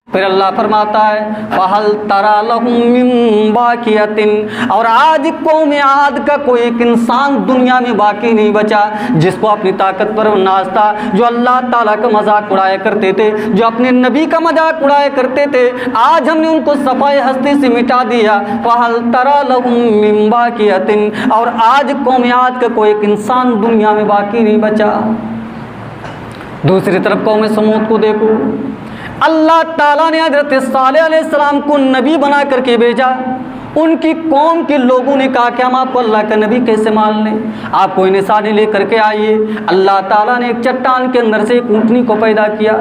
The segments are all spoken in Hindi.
फिर अल्लाह फरमाता है फहल तरा लहुम मिन बाकियतिन, और आज कौम आद का कोई एक इंसान दुनिया में बाकी नहीं बचा जिसको अपनी ताकत पर नाज था, जो अल्लाह ताला का मजाक उड़ाया करते थे, जो अपने नबी का मजाक उड़ाया करते थे, आज हमने उनको सफाई हस्ती से मिटा दिया। फहल तरा लहुम मिन बाकियतिन, और आज कौम आद का कोई एक इंसान दुनिया में बाकी नहीं बचा। दूसरी तरफ कौम समूद को देखो, अल्लाह ताला ने हज़रत सालेह अलैहिस्सलाम को नबी बना करके भेजा। उनकी कौम के लोगों ने कहा कि हम आपको अल्लाह का नबी कैसे मान लें, आप कोई निशानी लेकर के आइए। अल्लाह ताला ने एक चट्टान के अंदर से एक ऊँटनी को पैदा किया।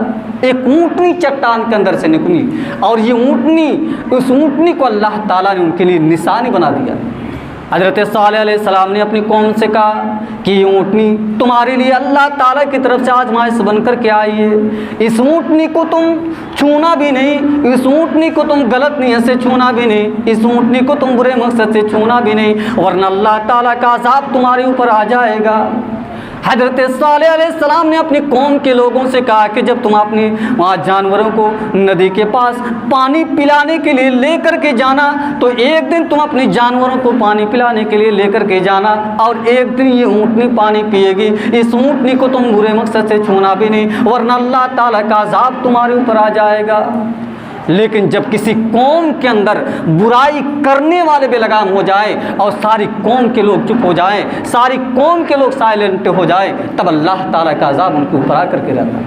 एक ऊँटनी चट्टान के अंदर से निकली, और ये ऊँटनी, उस ऊँटनी को अल्लाह ताला ने उनके लिए निशानी बना दिया। हज़रत सालेह अलैहिस्सलाम ने अपनी कौम से कहा कि ये ऊँटनी तुम्हारे लिए अल्लाह ताला की तरफ से आजमाइश बन कर के आई है। इस ऊँटनी को तुम छूना भी नहीं, इस ऊँटनी को तुम गलत नीयत से छूना भी नहीं, इस ऊँटनी को तुम बुरे मकसद से छूना भी नहीं, वरना अल्लाह ताला का अज़ाब तुम्हारे ऊपर आ जाएगा। हज़रत सालेह अलैहिस्सलाम ने अपनी कौम के लोगों से कहा कि जब तुम अपने वहाँ जानवरों को नदी के पास पानी पिलाने के लिए लेकर के जाना, तो एक दिन तुम अपने जानवरों को पानी पिलाने के लिए लेकर के जाना, और एक दिन ये ऊँटनी पानी पिएगी। इस ऊँटनी को तुम बुरे मकसद से छूना भी नहीं, वरना अल्लाह ताला का अज़ाब तुम्हारे ऊपर आ जाएगा। लेकिन जब किसी कौम के अंदर बुराई करने वाले बेलगाम हो जाए और सारी कौम के लोग चुप हो जाएं, सारी कौम के लोग साइलेंट हो जाए, तब अल्लाह ताला का अज़ाब उनके ऊपर आकर के रहता है।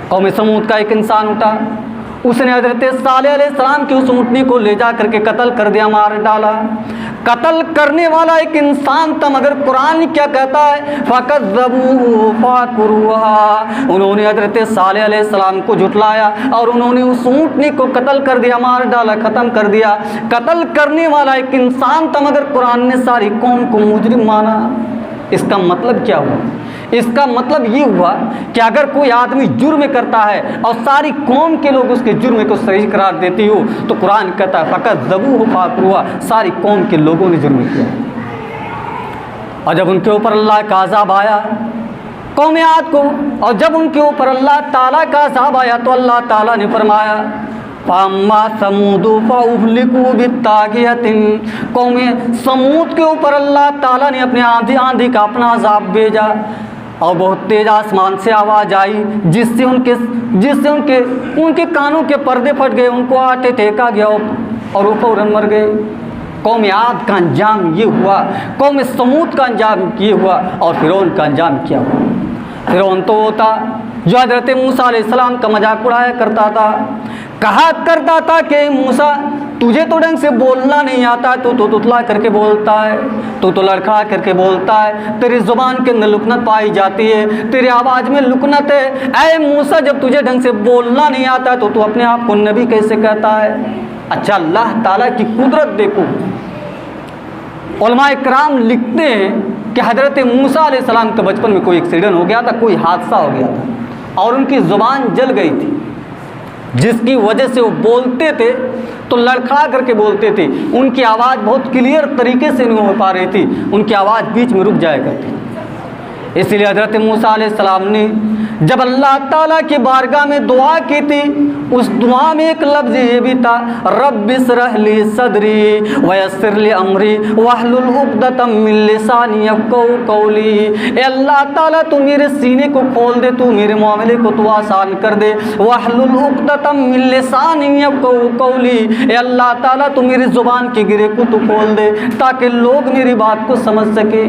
कौम समूद का एक इंसान उठा, उसने हज़रत सालेह अलैहिस्सलाम की उस ऊँटनी को ले जा करके कत्ल कर दिया, मार डाला। कत्ल करने वाला एक इंसान था, मगर कुरान क्या कहता है, फ़कज़्ज़बूहु फ़अक़रूहा, उन्होंने हज़रत सालेह अलैहिस्सलाम को झुठलाया और उन्होंने उस ऊँटनी को कत्ल कर दिया, मार डाला, ख़त्म कर दिया। कत्ल करने वाला एक इंसान था, मगर कुरान ने सारी कौम को मुजरिम माना। इसका मतलब क्या हुआ? इसका मतलब ये हुआ कि अगर कोई आदमी जुर्म करता है और सारी कौम के लोग उसके जुर्म को सही करार देती हो, तो कुरान कहता है फ़कज़्ज़बूहु फ़अक़रूहा, सारी कौम के लोगों ने जुर्म किया। और जब उनके ऊपर अल्लाह का अज़ाब आया कौम आद को, और जब उनके ऊपर अल्लाह ताला का अज़ाब आया, तो अल्लाह ताला ने फरमाया फ़अम्मा समूदु फ़अुहलिकू बित्तागियतिन, कौम समूद के ऊपर अल्लाह ताला ने अपने आंधी का अपना अज़ाब भेजा, और बहुत तेज़ आसमान से आवाज़ आई जिससे उनके कानों के पर्दे फट गए, उनको आटे टेका गया और वो फ़ौरन मर गए। कौम आद का अंजाम ये हुआ, कौम समूद का अंजाम ये हुआ, और फ़िरौन का अंजाम क्या हुआ? फ़िरौन तो होता जो हज़रत मूसा अलैहिस्सलाम का मजाक उड़ाया करता था, कहा करता था कि मूसा तुझे तो ढंग से बोलना नहीं आता, तू तो तुतला करके बोलता है, तू तो लड़खड़ा करके बोलता है, तेरी ज़ुबान के अंदर लुकनत पाई जाती है, तेरी आवाज़ में लुकनत है। ऐ मूसा, जब तुझे ढंग से बोलना नहीं आता तो तू अपने आप को नबी कैसे कहता है? अच्छा, अल्लाह ताला की कुदरत देखो। उलमा इकराम लिखते हैं कि हज़रत मूसा अलैहिस्सलाम के बचपन में कोई एक्सीडेंट हो गया था, कोई हादसा हो गया था, और उनकी ज़ुबान जल गई थी, जिसकी वजह से वो बोलते थे तो लड़खड़ा करके बोलते थे, उनकी आवाज़ बहुत क्लियर तरीके से नहीं हो पा रही थी, उनकी आवाज़ बीच में रुक जाया करती। इसलिए हज़रत मूसा अलैहिस्सलाम ने जब अल्लाह ताला की बारगाह में दुआ की थी, उस दुआ में एक लफ्ज़ ये भी था, रब्बि इश्रह ली सदरी वयस्सिर ली अमरी वहलुल उक़दतम मिन लिसानी यफ़क़हू क़ौली। ए अल्लाह ताला, तू मेरे सीने को खोल दे, तू मेरे मामले को तू आसान कर दे। वहलुल उक़दतम मिन लिसानी यफ़क़हू क़ौली, ए अल्लाह ताला, तू मेरी ज़ुबान के गिरे को तू खोल दे, ताकि लोग मेरी बात को समझ सके।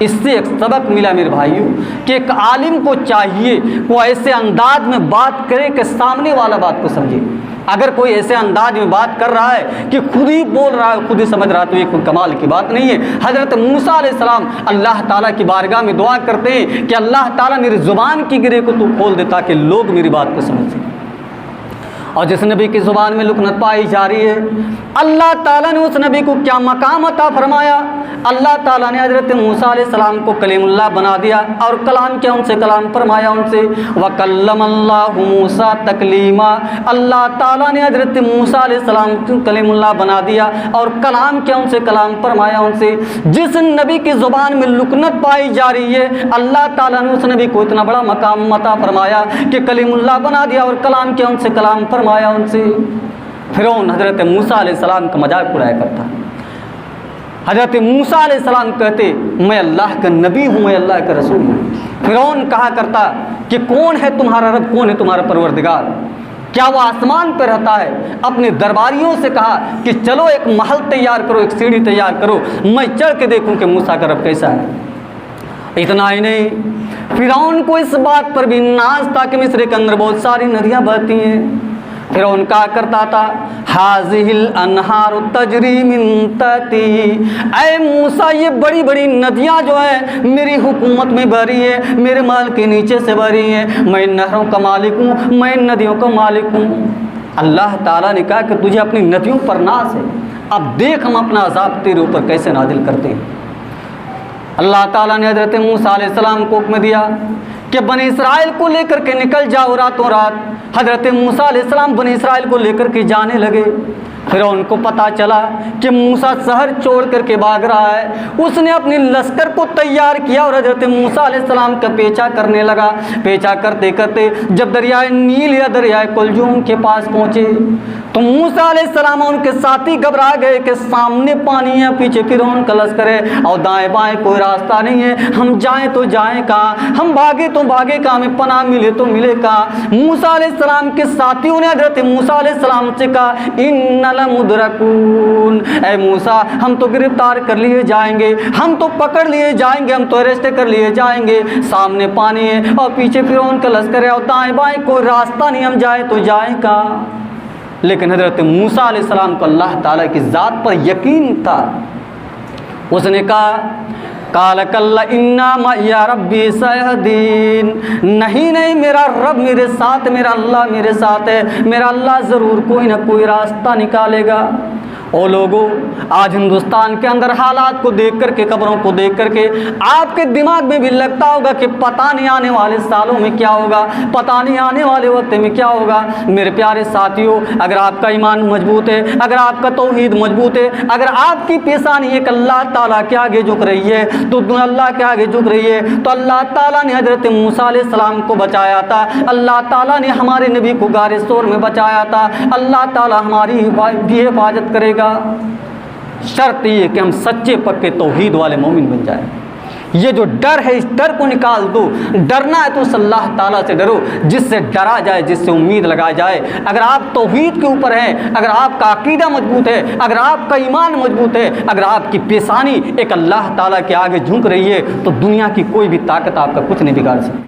इससे एक सबक मिला मेरे भाइयों कि एक आलिम को चाहिए वो ऐसे अंदाज में बात करे कि सामने वाला बात को समझे। अगर कोई ऐसे अंदाज में बात कर रहा है कि खुद ही बोल रहा है, खुद ही समझ रहा है, तो ये कोई कमाल की बात नहीं है। हज़रत मूसा अलैहिस्सलाम अल्लाह ताला की बारगाह में दुआ करते हैं कि अल्लाह ताला मेरी ज़ुबान की गिरे को तू खोल दे, ताकि लोग मेरी बात को समझ सकें। और जिस नबी की ज़ुबान में लुकनत पाई जा रही है, अल्लाह ताला ने उस नबी को क्या मकाम अता फरमाया। अल्लाह ताला ने हज़रत मूसा अलैहिस्सलाम को कलीमुल्लाह बना दिया और कलाम किया, उनसे कलाम फरमाया उनसे। व कल्लमल्लाहु मूसा तकलीमा, अल्लाह ताला ने हज़रत मूसा अलैहिस्सलाम को कलीमुल्लाह बना दिया और कलाम किया, उनसे कलाम फरमाया उनसे। जिस नबी की ज़ुबान में लुकनत पाई जा रही है, अल्लाह ताला ने उस नबी को इतना बड़ा मकाम अता फरमाया कि कलीमुल्लाह बना दिया और कलाम किया, उनसे कलाम फरमाया उनसे। फिरौन हज़रत मूसा अलैहिस्सलाम का मजाक उड़ाया करता। हज़रत मूसा अलैहिस्सलाम कहते मैं अल्लाह का नबी हूँ, मैं अल्लाह का रसूल हूँ। फिरौन कहा करता कि कौन है तुम्हारा रब, कौन है तुम्हारा परवरदिगार, क्या वो आसमान पर रहता है। अपने दरबारियों से कहा कि चलो एक महल तैयार करो, एक सीढ़ी तैयार करो, मैं चढ़ के देखूँ कि मूसा का रब कैसा है। इतना ही नहीं, फिरौन को इस बात पर भी नाज था कि मिस्र के अंदर बहुत सारी नदियाँ बहती हैं। फिरौन कहा करता था हाज़िहिल अनहार तजरी मिन तहती, ऐ मूसा ये बड़ी बड़ी नदियाँ जो है मेरी हुकूमत में बह रही है, मेरे महल के नीचे से बह रही है, मैं नहरों का मालिक हूँ, मैं नदियों का मालिक हूँ। अल्लाह ताला ने कहा कि तुझे अपनी नदियों पर नाज है, अब देख हम अपना अज़ाब तेरे ऊपर कैसे नाजिल करते हैं। अल्लाह ताला ने हज़रत मूसा अलैहिस्सलाम को हुक्म दिया कि बनी इसराइल को लेकर के निकल जाओ रातों रात। हज़रत मूसा अलैहिस्सलाम बनी इसराइल को लेकर के जाने लगे। फिर उनको पता चला कि मूसा शहर छोड़ करके भाग रहा है। उसने अपने लश्कर को तैयार किया और हज़रत मूसा अलैहिस्सलाम का पीछा करने लगा। पीछा करते करते जब दरियाए नील या दरियाए कुलजूम के पास पहुँचे तो मूसा अलैहिस्सलाम उनके साथी घबरा गए कि सामने पानी है, पीछे फिरौन का लश्कर है और दाएं बाएं कोई रास्ता नहीं है, हम जाएं तो जाएं कहाँ, हम भागे तो भागे कहाँ, हमें पनाह मिले तो मिले कहाँ। मूसा अलैहिस्सलाम के साथियों ने हज़रत मूसा अलैहिस्सलाम से कहा इन्नल मुदरकून, ऐ मूसा हम तो गिरफ्तार कर लिए जाएंगे, हम तो पकड़ लिए जाएंगे, हम तो अरेस्ट कर लिए जाएंगे। सामने पानी है और पीछे फिरौन का लश्कर है और दाएं बाएं कोई रास्ता नहीं, हम जाए तो जाएं कहाँ। लेकिन हज़रत मूसा अलैहिस्सलाम को अल्लाह ताला की ज़ात पर यकीन था। उसने कहा काल कल्ला इन्ना मइया रब्बी सयहदीन, नहीं नहीं मेरा रब मेरे साथ, मेरा अल्लाह मेरे साथ है, मेरा अल्लाह ज़रूर कोई ना कोई रास्ता निकालेगा। ओ लोगों, आज हिंदुस्तान के अंदर हालात को देख करके, खबरों को देख करके आपके दिमाग में भी लगता होगा कि पता नहीं आने वाले सालों में क्या होगा, पता नहीं आने वाले वक्त में क्या होगा। मेरे प्यारे साथियों, अगर आपका ईमान मजबूत है, अगर आपका तौहीद मजबूत है, अगर आपकी पेशानी एक अल्लाह ताला के आगे झुक रही है तो अल्लाह के आगे झुक रही है, तो अल्लाह ताला ने हज़रत मूसा अलैहिस्सलाम को बचाया था, अल्लाह ताला ने हमारे नबी को गारे सोर में बचाया था, अल्लाह ताला हमारी भी हिफाजत करेगा। शर्त ये कि हम सच्चे पक्के तौहीद वाले मोमिन बन जाए। ये जो डर है इस डर को निकाल दो। डरना है तो उस अल्लाह ताला से डरो जिससे डरा जाए, जिससे उम्मीद लगाई जाए। अगर आप तौहीद के ऊपर हैं, अगर आपका अकीदा मजबूत है, अगर आपका ईमान मजबूत है, अगर आपकी पेशानी एक अल्लाह ताला के आगे झुक रही है तो दुनिया की कोई भी ताकत आपका कुछ नहीं बिगाड़ सकती।